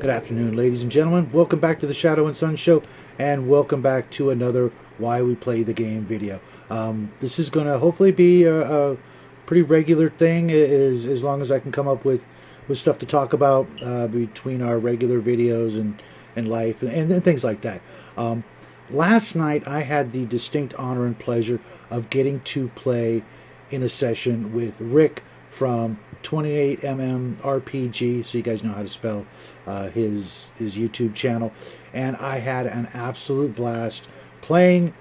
Good afternoon, ladies and gentlemen. Welcome back to the Shadow and Sun Show, and welcome back to another Why We Play the Game video. This is going to hopefully be a pretty regular thing, as long as I can come up with stuff to talk about between our regular videos and life and things like that. Last night, I had the distinct honor and pleasure of getting to play in a session with Rick from 28mm RPG, so you guys know how to spell his YouTube channel, and I had an absolute blast playing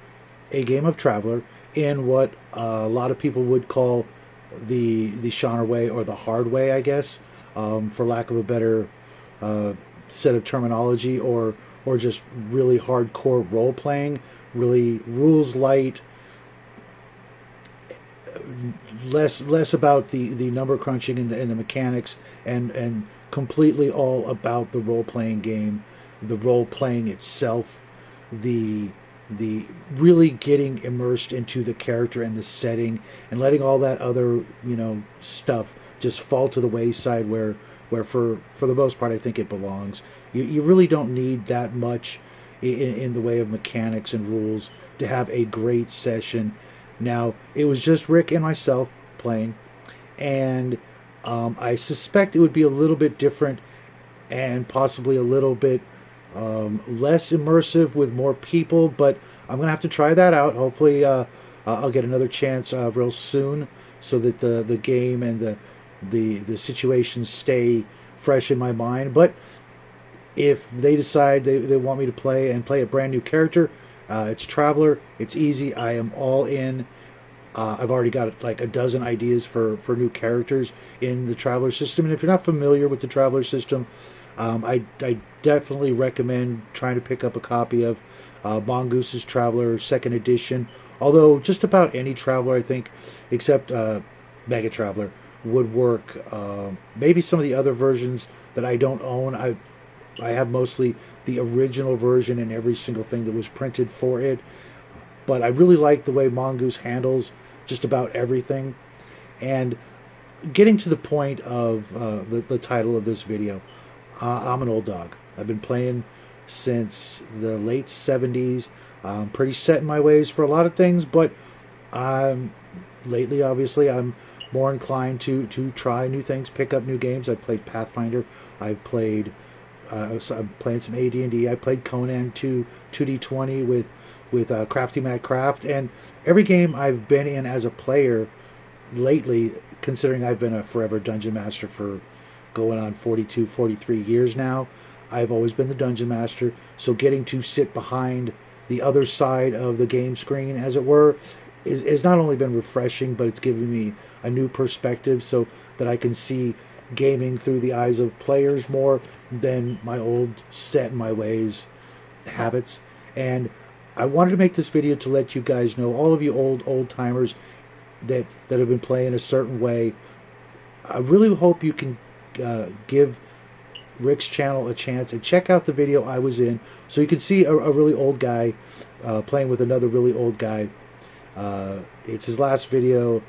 a game of Traveler in what a lot of people would call the Shonner way, or the hard way, I guess, for lack of a better set of terminology, or just really hardcore role playing, really rules light, less about the number crunching and the mechanics, and completely all about the role playing game, the role playing itself, the really getting immersed into the character and the setting, and letting all that other stuff just fall to the wayside, where for the most part I think it belongs. You really don't need that much in the way of mechanics and rules to have a great session. Now, it was just Rick and myself playing, and I suspect it would be a little bit different and possibly a little bit less immersive with more people, but I'm going to have to try that out. Hopefully I'll get another chance real soon, so that the game and the situations stay fresh in my mind. But if they decide they want me to play a brand new character, it's Traveler, it's easy, I am all in. I've already got like a dozen ideas for new characters in the Traveler system, and if you're not familiar with the Traveler system, I definitely recommend trying to pick up a copy of Mongoose's Traveler 2nd edition. Although just about any Traveler, I think, except Mega Traveler, would work. Maybe some of the other versions that I don't own, I have mostly the original version and every single thing that was printed for it. But I really like the way Mongoose handles just about everything. And getting to the point of the title of this video, I'm an old dog. I've been playing since the late 70s. I'm pretty set in my ways for a lot of things, but lately, obviously, I'm more inclined to try new things, pick up new games. I've played Pathfinder. I've played so I'm playing some AD&D. I played Conan 2D20 with Crafty Matt Craft, and every game I've been in as a player lately, considering I've been a forever dungeon master for going on 42, 43 years now, I've always been the dungeon master. So getting to sit behind the other side of the game screen, as it were, is not only been refreshing, but it's given me a new perspective, so that I can see gaming through the eyes of players more than my old set in my ways habits. And I wanted to make this video to let you guys know, all of you old timers that have been playing a certain way, I really hope you can give Rick's channel a chance and check out the video I was in, so you can see a really old guy playing with another really old guy. It's his last video,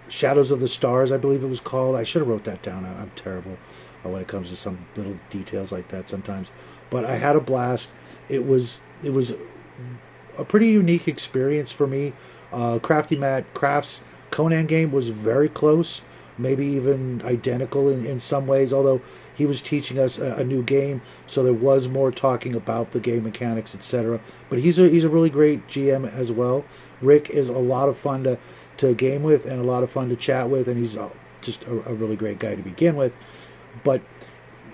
Shadows of the Stars, I believe it was called. I should have wrote that down. I'm terrible when it comes to some little details like that sometimes. But I had a blast. It was a pretty unique experience for me. Crafty Matt Craft's Conan game was very close, maybe even identical in some ways, although he was teaching us a new game, so there was more talking about the game mechanics, etc. But he's a really great GM as well. Rick is a lot of fun to game with and a lot of fun to chat with, and he's just a really great guy to begin with. But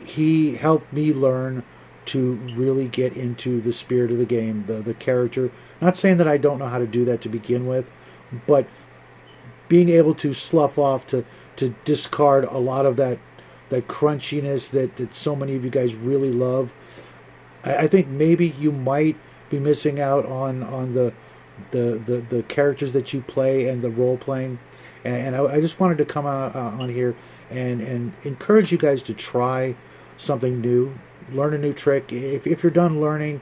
he helped me learn to really get into the spirit of the game, the character. Not saying that I don't know how to do that to begin with, but being able to slough off, to discard a lot of that crunchiness that so many of you guys really love. I think maybe you might be missing out on the characters that you play and the role playing, and I just wanted to come on here and encourage you guys to try something new, learn a new trick. If you're done learning,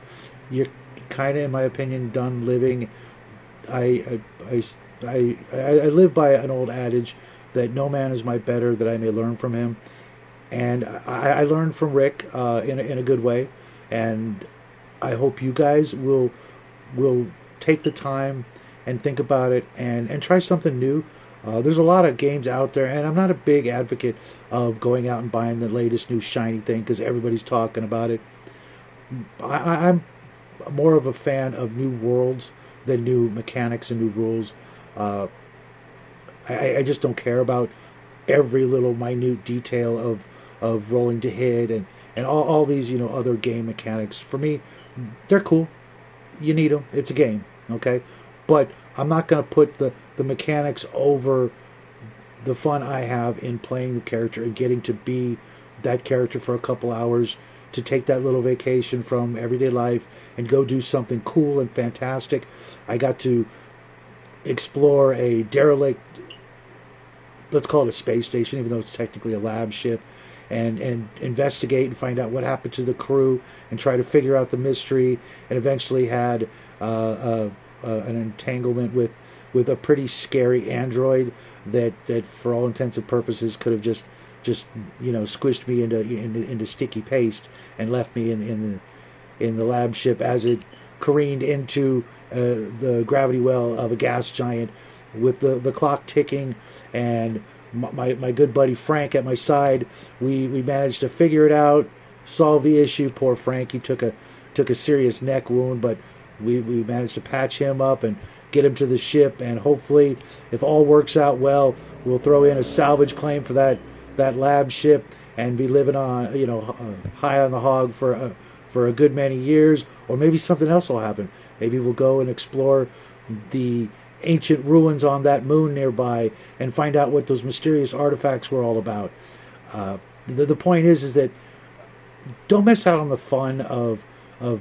you're kind of, in my opinion, done living. I live by an old adage that no man is my better, that I may learn from him. And I learned from Rick in a good way, and I hope you guys will take the time and think about it and try something new. There's a lot of games out there, and I'm not a big advocate of going out and buying the latest new shiny thing because everybody's talking about it. I'm more of a fan of new worlds than new mechanics and new rules. Uh, I just don't care about every little minute detail of rolling to hit and all these other game mechanics. For me, they're cool. You need them. It's a game, okay? But I'm not going to put the mechanics over the fun I have in playing the character and getting to be that character for a couple hours, to take that little vacation from everyday life and go do something cool and fantastic. I got to explore a derelict, let's call it a space station, even though it's technically a lab ship, and investigate and find out what happened to the crew and try to figure out the mystery, and eventually had an entanglement with a pretty scary android that for all intents and purposes could have just squished me into sticky paste and left me in the lab ship as it careened into the gravity well of a gas giant, with the clock ticking, and my good buddy Frank at my side. We managed to figure it out, solve the issue. Poor Frank, he took a serious neck wound, but we managed to patch him up and get him to the ship, and hopefully, if all works out well, we'll throw in a salvage claim for that lab ship and be living on high on the hog for a good many years. Or maybe something else will happen. Maybe we'll go and explore the ancient ruins on that moon nearby and find out what those mysterious artifacts were all about. The point is that don't miss out on the fun of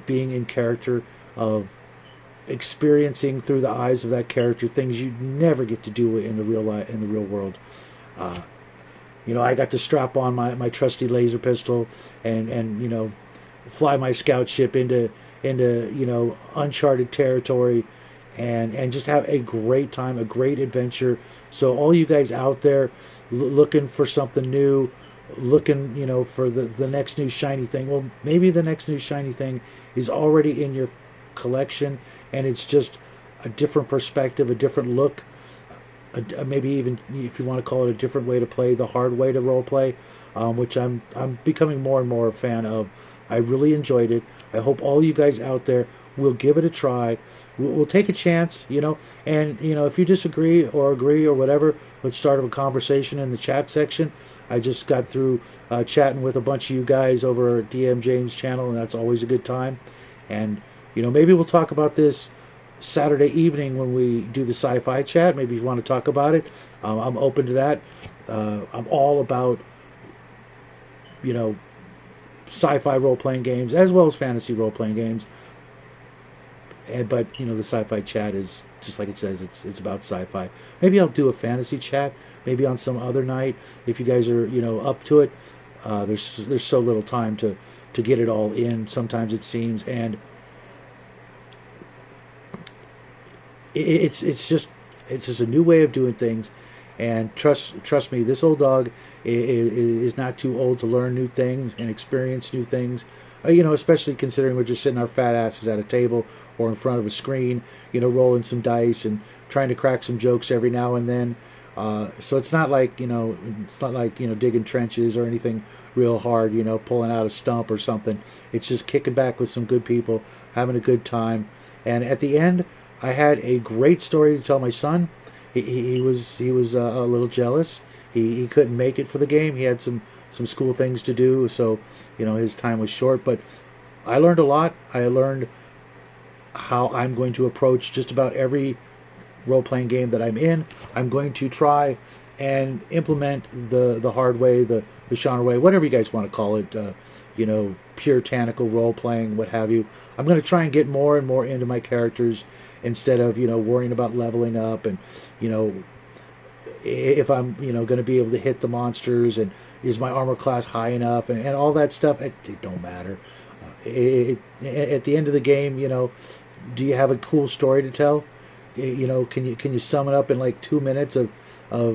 being in character, of experiencing through the eyes of that character things you never get to do in the real world. I got to strap on my trusty laser pistol and fly my scout ship into uncharted territory, and just have a great time, a great adventure. So all you guys out there looking for something new, looking for the next new shiny thing, well, maybe the next new shiny thing is already in your collection, and it's just a different perspective, a different look, maybe even, if you want to call it, a different way to play, the hard way to role play, which I'm becoming more and more a fan of. I really enjoyed it. I hope all you guys out there will give it a try. We'll take a chance, and if you disagree or agree or whatever, let's start a conversation in the chat section. I just got through chatting with a bunch of you guys over DM James channel, and that's always a good time. And maybe we'll talk about this Saturday evening when we do the sci-fi chat. Maybe you want to talk about it. I'm open to that. I'm all about sci-fi role-playing games as well as fantasy role-playing games. But the sci-fi chat is just like it says. It's about sci-fi. Maybe I'll do a fantasy chat. Maybe on some other night if you guys are up to it. There's so little time to get it all in. Sometimes it seems, and it's just a new way of doing things. And trust me, this old dog is not too old to learn new things and experience new things. Especially considering we're just sitting our fat asses at a table or in front of a screen, rolling some dice and trying to crack some jokes every now and then. So it's not like digging trenches or anything real hard, pulling out a stump or something. It's just kicking back with some good people, having a good time. And at the end, I had a great story to tell my son. He was a little jealous. He couldn't make it for the game. He had some school things to do, so his time was short. But I learned a lot. I learned how I'm going to approach just about every role-playing game that I'm in. I'm going to try and implement the hard way, the genre way, whatever you guys want to call it, puritanical role-playing, what have you. I'm going to try and get more and more into my characters instead of worrying about leveling up and if I'm going to be able to hit the monsters, and is my armor class high enough, and all that stuff. It don't matter. At the end of the game, do you have a cool story to tell? Can you sum it up in like 2 minutes of a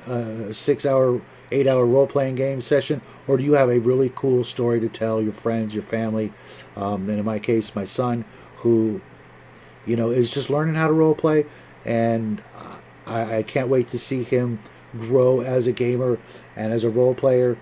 6-hour 8-hour role-playing game session, or do you have a really cool story to tell your friends, your family, and in my case, my son, who is just learning how to role play, and I can't wait to see him grow as a gamer and as a role player,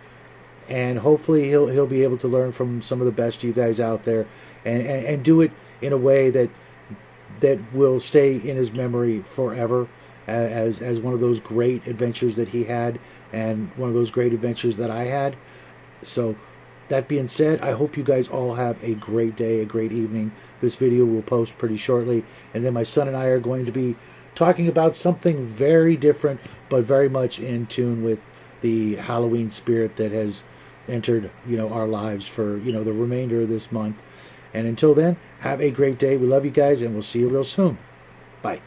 and hopefully he'll be able to learn from some of the best of you guys out there, and do it in a way that will stay in his memory forever as one of those great adventures that he had, and one of those great adventures that I had. So that being said, I hope you guys all have a great day, a great evening. This video will post pretty shortly, and then my son and I are going to be talking about something very different, but very much in tune with the Halloween spirit that has entered, our lives for, the remainder of this month. And until then, have a great day. We love you guys, and we'll see you real soon. Bye.